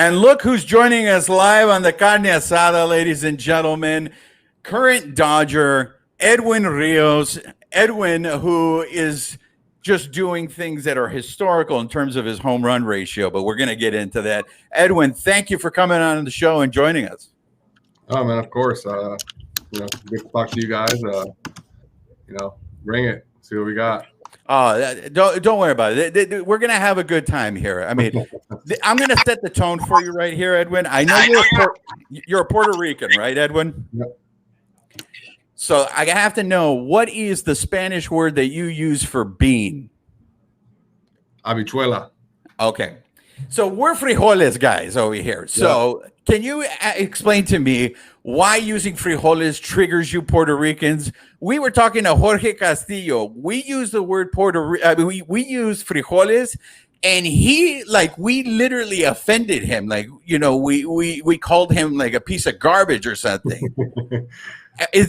And look who's joining us live on the Carne Asada, ladies and gentlemen. Current Dodger, Edwin Rios. Edwin, who is just doing things that are historical in terms of his home run ratio, but we're going to get into that. Edwin, thank you for coming on the show and joining us. Oh, man, of course. Good to talk to you guys. Bring it. See what we got. Don't worry about it. We're going to have a good time here. I mean, I'm going to set the tone for you right here, Edwin. I know you're a Puerto Rican, right, Edwin? Yep. So I have to know, what is the Spanish word that you use for bean? Habichuela. Okay. So we're frijoles guys over here. So Can you explain to me why using frijoles triggers you Puerto Ricans? We were talking to Jorge Castillo. We use the word we use frijoles, and we literally offended him. We called him like a piece of garbage or something.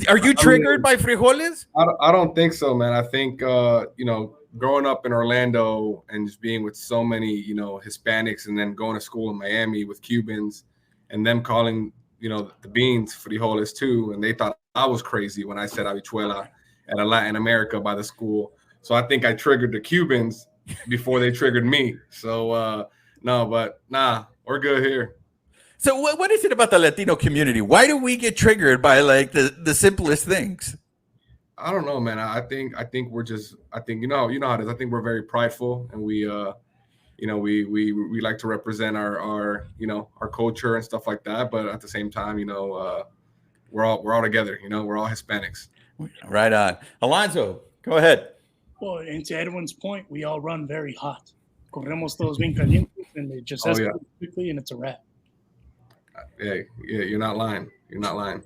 Are you triggered by frijoles? I don't think so, man. I think growing up in Orlando and just being with so many Hispanics, and then going to school in Miami with Cubans, and them calling the beans frijoles too, and they thought I was crazy when I said habichuela at a Latin America by the school. So I think I triggered the Cubans before they triggered me. So we're good here. So what is it about the Latino community? Why do we get triggered by the simplest things? I don't know, man. I think we're just, you know how it is. I think we're very prideful, and we like to represent our culture and stuff like that. But at the same time, we're all together. We're all Hispanics. Right on. Alonso, go ahead. Well, and to Edwin's point, we all run very hot. Corremos todos bien calientes, and it just escalates quickly, and it's a wrap. Yeah, you're not lying. You're not lying.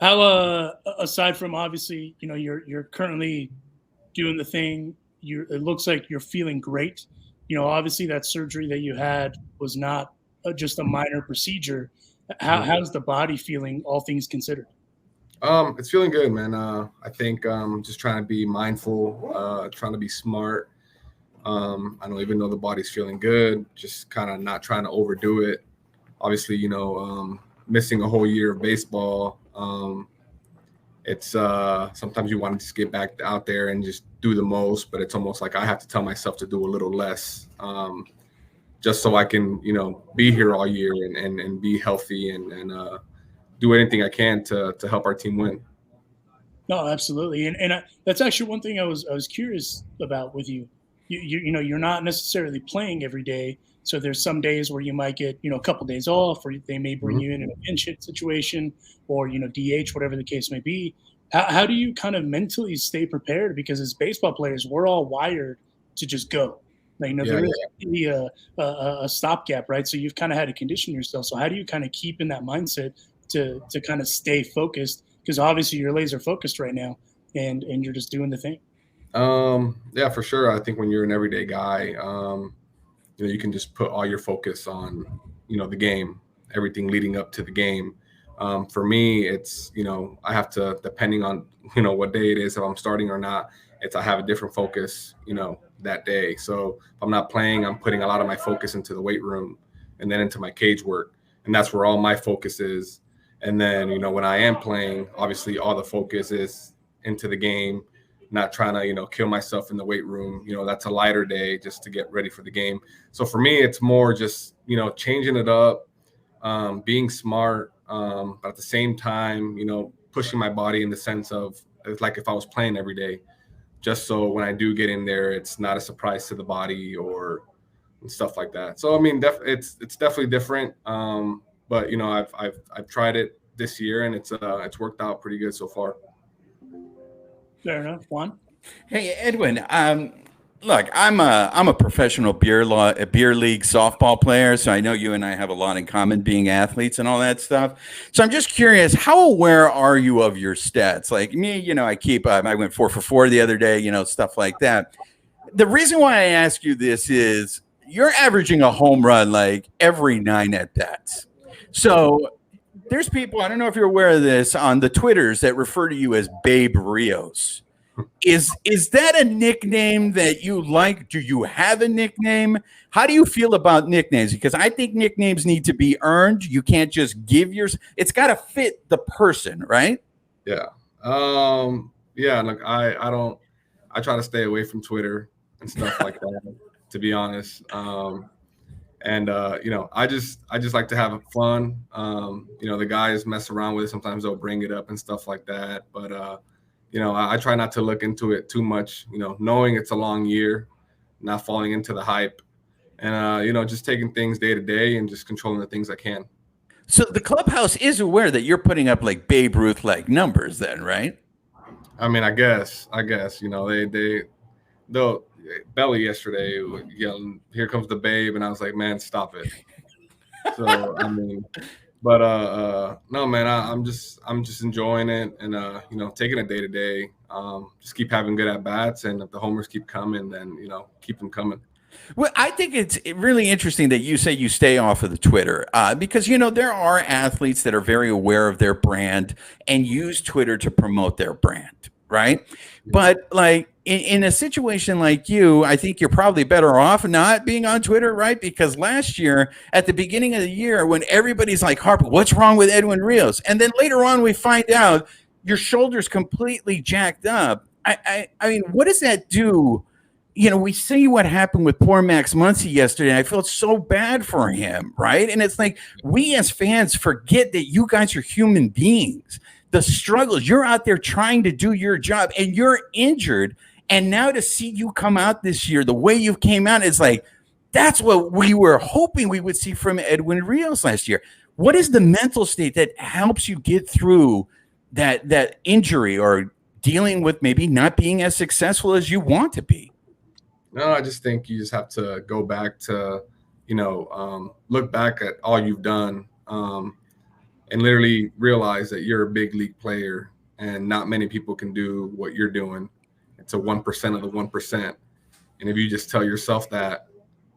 How aside from obviously, you're currently doing the thing. It looks like you're feeling great. Obviously that surgery that you had was not just a minor procedure. How's the body feeling, all things considered? It's feeling good, man. I think just trying to be mindful, trying to be smart. I don't even know the body's feeling good. Just kind of not trying to overdo it. Obviously, missing a whole year of baseball. It's sometimes you want to just get back out there and just do the most, but it's almost like I have to tell myself to do a little less, just so I can, be here all year and be healthy and do anything I can to help our team win. No, absolutely. And that's actually one thing I was curious about with you. You're not necessarily playing every day. So there's some days where you might get, a couple days off, or they may bring you in a pinch hit situation, or, DH, whatever the case may be. How do you kind of mentally stay prepared? Because as baseball players, we're all wired to just go. There is really a stopgap, right? So you've kind of had to condition yourself. So how do you kind of keep in that mindset to kind of stay focused? Because obviously you're laser focused right now, and you're just doing the thing. Yeah, for sure. I think when you're an everyday guy, you can just put all your focus on, the game, everything leading up to the game. For me, it's, I have to, depending on, what day it is, if I'm starting or not, I have a different focus, that day. So if I'm not playing, I'm putting a lot of my focus into the weight room and then into my cage work. And that's where all my focus is. And then, when I am playing, obviously all the focus is into the game, not trying to, kill myself in the weight room. That's a lighter day just to get ready for the game. So for me, it's more just, changing it up, being smart, but at the same time, pushing my body in the sense of, it's like if I was playing every day, just so when I do get in there, it's not a surprise to the body and stuff like that. So, I mean, it's definitely different. But, I've tried it this year, and it's worked out pretty good so far. Fair enough. Juan? Hey, Edwin. Look, I'm a professional beer league softball player, so I know you and I have a lot in common, being athletes and all that stuff. So I'm just curious, how aware are you of your stats? Like me, I went 4 for 4 the other day, stuff like that. The reason why I ask you this is you're averaging a home run like every 9 at bats. So there's people, I don't know if you're aware of this, on the Twitters that refer to you as Babe Rios. Is that a nickname that you like? Do you have a nickname? How do you feel about nicknames? Because I think nicknames need to be earned. You can't just give yours. It's got to fit the person, right? Yeah. Yeah. Look, I try to stay away from Twitter and stuff like that, to be honest. I just like to have fun. The guys mess around with it. Sometimes they'll bring it up and stuff like that. But, I try not to look into it too much, knowing it's a long year, not falling into the hype and, just taking things day to day and just controlling the things I can. So the clubhouse is aware that you're putting up like Babe Ruth like numbers then, right? I mean, I guess, they'll Belly yesterday yelling, "Here comes the babe," and I was like, "Man, stop it." So I mean, but no, man, I'm just enjoying it and taking it day to day. Just keep having good at bats, and if the homers keep coming, then keep them coming. Well, I think it's really interesting that you say you stay off of the Twitter because, there are athletes that are very aware of their brand and use Twitter to promote their brand, right? But like in a situation like you, I think you're probably better off not being on Twitter, right? Because last year, at the beginning of the year, when everybody's like, Harper, what's wrong with Edwin Rios? And then later on, we find out your shoulder's completely jacked up. I mean, what does that do? We see what happened with poor Max Muncy yesterday. I felt so bad for him, right? And it's like we as fans forget that you guys are human beings. The struggles, you're out there trying to do your job and you're injured. And now to see you come out this year, the way you came out, is like, that's what we were hoping we would see from Edwin Rios last year. What is the mental state that helps you get through that injury or dealing with maybe not being as successful as you want to be? No, I just think you just have to go back to, look back at all you've done and literally realize that you're a big league player and not many people can do what you're doing. It's a 1% of the 1%. And if you just tell yourself that,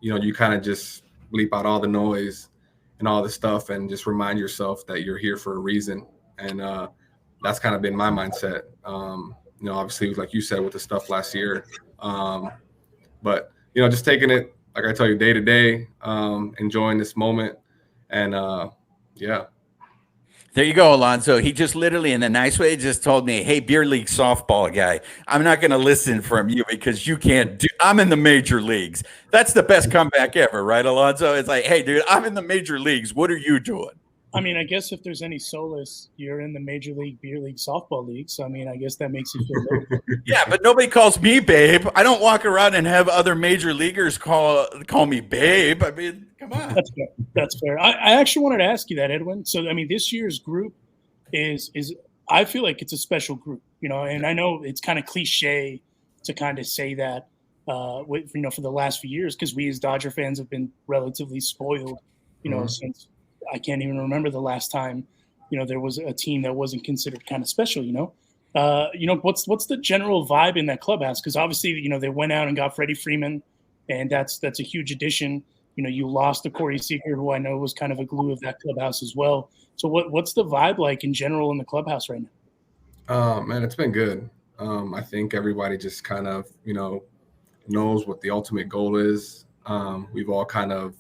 you kind of just bleep out all the noise and all the stuff and just remind yourself that you're here for a reason. And that's kind of been my mindset. Obviously, like you said, with the stuff last year. But, just taking it, like I tell you, day to day, enjoying this moment. And, yeah. There you go, Alonso. He just literally, in a nice way, just told me, hey, beer league softball guy, I'm not going to listen from you because you can't do, I'm in the major leagues. That's the best comeback ever, right, Alonso? It's like, hey, dude, I'm in the major leagues. What are you doing? I mean, I guess if there's any solace, you're in the Major League Beer League Softball League. So, I mean, I guess that makes you feel better. Yeah, but nobody calls me babe. I don't walk around and have other major leaguers call me babe. I mean, come on. That's fair. I actually wanted to ask you that, Edwin. So, I mean, this year's group is I feel like it's a special group, and I know it's kind of cliche to kind of say that, for the last few years, because we as Dodger fans have been relatively spoiled, since I can't even remember the last time, there was a team that wasn't considered kind of special, what's the general vibe in that clubhouse? Because obviously, they went out and got Freddie Freeman, and that's a huge addition. You lost to Corey Seager, who I know was kind of a glue of that clubhouse as well. So what's the vibe like in general in the clubhouse right now? Man, it's been good. I think everybody just kind of, knows what the ultimate goal is. We've all kind of,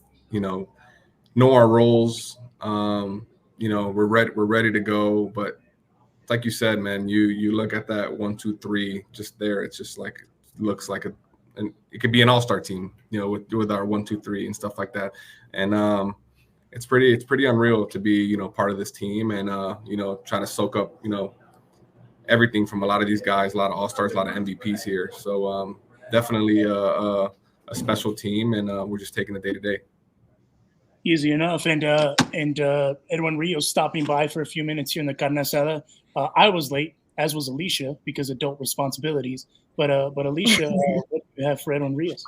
know our roles. We're ready to go. But like you said, man, you look at that 1, 2, 3 just there. It's just like looks like it could be an all-star team, with our 1, 2, 3 and stuff like that. And it's pretty unreal to be part of this team and trying to soak up everything from a lot of these guys, a lot of all-stars, a lot of MVPs here. So definitely a special team, and we're just taking it day to day. Easy enough. And Edwin Rios stopping by for a few minutes here in the carne asada. I was late, as was Alysha, because adult responsibilities. But Alysha, what do you have for Edwin Rios?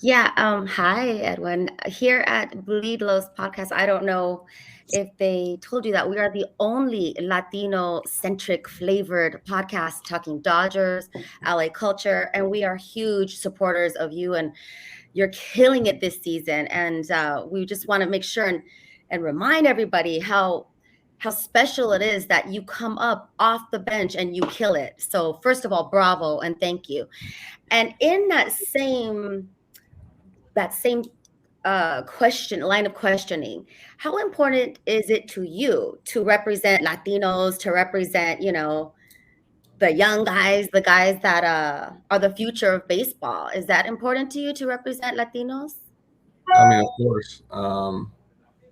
Yeah. Hi, Edwin. Here at Bleed Los Podcast, I don't know if they told you that we are the only Latino-centric flavored podcast talking Dodgers, LA culture, and we are huge supporters of you, and you're killing it this season. And we just want to make sure and remind everybody how how special it is that you come up off the bench and you kill it. So first of all, bravo and thank you. And in that same line of questioning, how important is it to you to represent Latinos, to represent, the young guys, the guys that are the future of baseball? Is that important to you to represent Latinos? I mean, of course.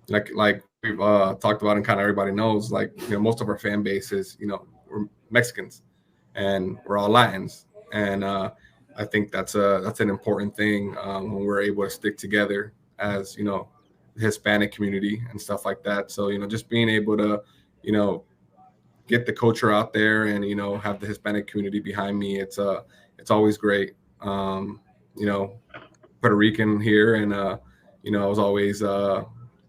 Like we've talked about, and kind of everybody knows, like, most of our fan base is, we're Mexicans, and we're all Latins, and I think that's an important thing when we're able to stick together as the Hispanic community and stuff like that. So just being able to get the culture out there and have the Hispanic community behind me, it's always great. Puerto Rican here, and I was always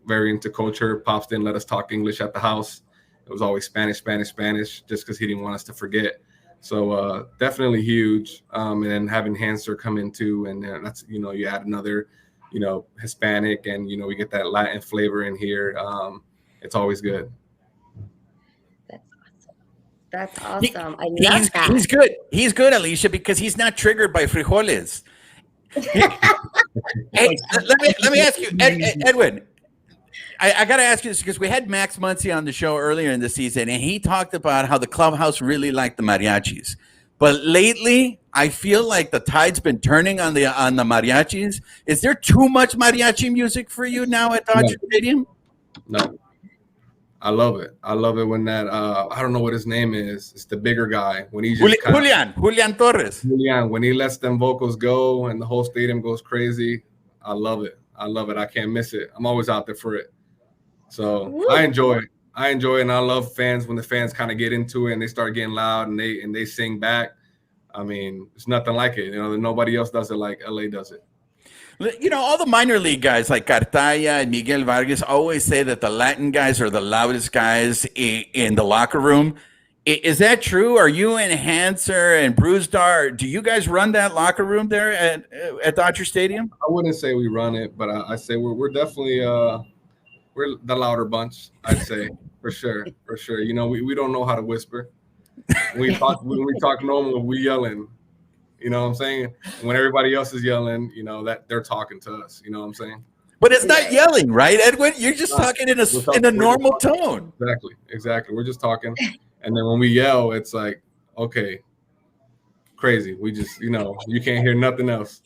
very into culture. Pops didn't let us talk English at the house. It was always Spanish, just because he didn't want us to forget. So definitely huge. And then having Hanser come in too, and that's you add another Hispanic, and we get that Latin flavor in here. It's always good. That's awesome. I love that. He's good. He's good, Alysha, because he's not triggered by frijoles. Hey, let me ask you, Edwin. I got to ask you this because we had Max Muncy on the show earlier in the season, and he talked about how the clubhouse really liked the mariachis. But lately, I feel like the tide's been turning on the mariachis. Is there too much mariachi music for you now at Dodger Stadium? No. I love it. I love it when that I don't know what his name is. It's the bigger guy. When he just Julian Torres. Julian, when he lets them vocals go and the whole stadium goes crazy. I love it. I can't miss it. I'm always out there for it. So woo. I enjoy it, and I love fans when the fans kind of get into it and they start getting loud and they sing back. I mean, it's nothing like it. Nobody else does it like LA does it. All the minor league guys like Cartaya and Miguel Vargas always say that the Latin guys are the loudest guys in the locker room. Is that true? Are you and Hanser and Brewstar, do you guys run that locker room there at Dodger Stadium? I wouldn't say we run it, but I say we're definitely we're the louder bunch, I'd say, for sure. We don't know how to whisper. When we talk normal, we yelling. You know what I'm saying? When everybody else is yelling, that they're talking to us. You know what I'm saying? But it's not yelling, right, Edwin? You're just talking in a normal tone. Exactly. We're just talking, and then when we yell, it's like, okay, crazy. We just, you can't hear nothing else.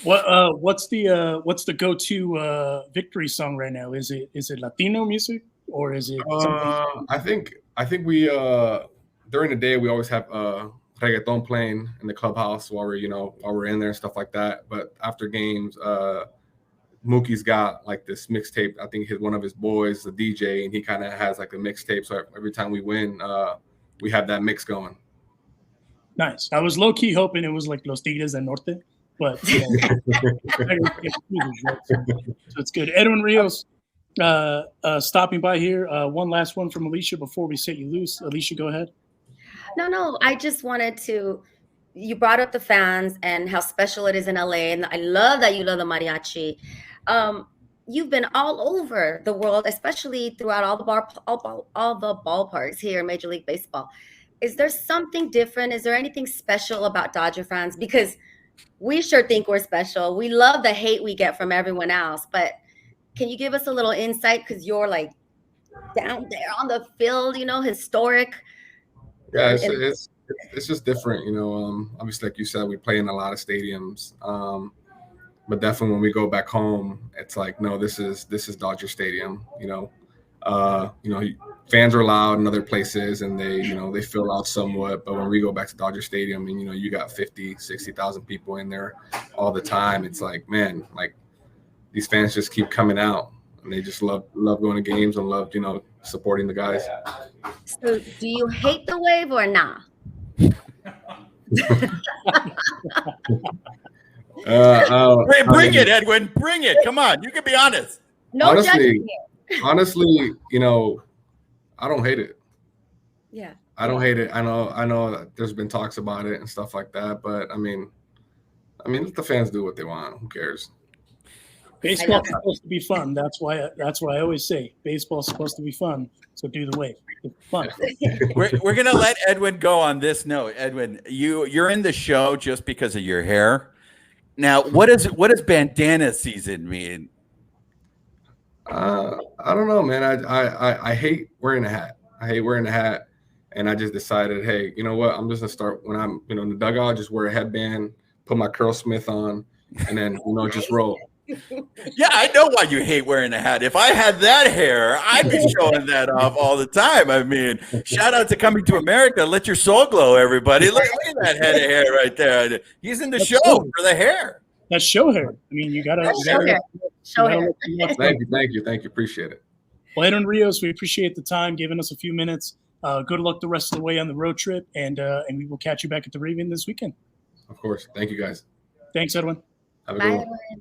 What's the go-to victory song right now? Is it Latino music or is it? I think we during the day we always have reggaeton playing in the clubhouse while we're in there and stuff like that. But after games, Mookie's got like this mixtape. I think one of his boys, the DJ, and he kind of has like a mixtape. So every time we win, we have that mix going. Nice. I was low key hoping it was like Los Tigres del Norte, but so it's good. Edwin Rios stopping by here. One last one from Alysha before we set you loose. Alysha, go ahead. No, I just wanted to, you brought up the fans and how special it is in LA, and I love that you love the mariachi. You've been all over the world, especially throughout all the ballparks here in Major League Baseball. Is there something different? Is there anything special about Dodger fans? Because we sure think we're special. We love the hate we get from everyone else, but can you give us a little insight? Because you're like down there on the field, historic. Yeah, it's just different, obviously, like you said, we play in a lot of stadiums, but definitely when we go back home, it's like, no, this is Dodger Stadium. Fans are loud in other places and they fill out somewhat, but when we go back to Dodger Stadium and you got 50, 60,000 people in there all the time, it's like, man, like these fans just keep coming out and they just love going to games and love supporting the guys. So do you hate the wave or not? Bring it, Edwin. Bring it. Come on. You can be honest. No judgment here. Honestly, I don't hate it. Yeah. I don't hate it. I know that there's been talks about it and stuff like that, but I mean, let the fans do what they want. Who cares? Baseball's supposed to be fun. That's why I always say baseball's supposed to be fun. So do the wave. It's fun. We're gonna let Edwin go on this note. Edwin, you're in the show just because of your hair. Now, what does bandana season mean? I don't know, man. I hate wearing a hat. And I just decided, hey, you know what? I'm just gonna start when I'm, in the dugout. Just wear a headband, put my curl smith on, and then just roll. Yeah, I know why you hate wearing a hat. If I had that hair, I'd be showing that off all the time. I mean, shout out to Coming to America. Let your soul glow, everybody. Look at that head of hair right there. He's in the show for the hair. That's show hair. I mean, you gotta show hair. Thank you. Appreciate it. Well, Edwin Rios, we appreciate the time, giving us a few minutes. Good luck the rest of the way on the road trip, and we will catch you back at the Raven this weekend. Of course. Thank you, guys. Thanks, Edwin. Have a good one. Bye.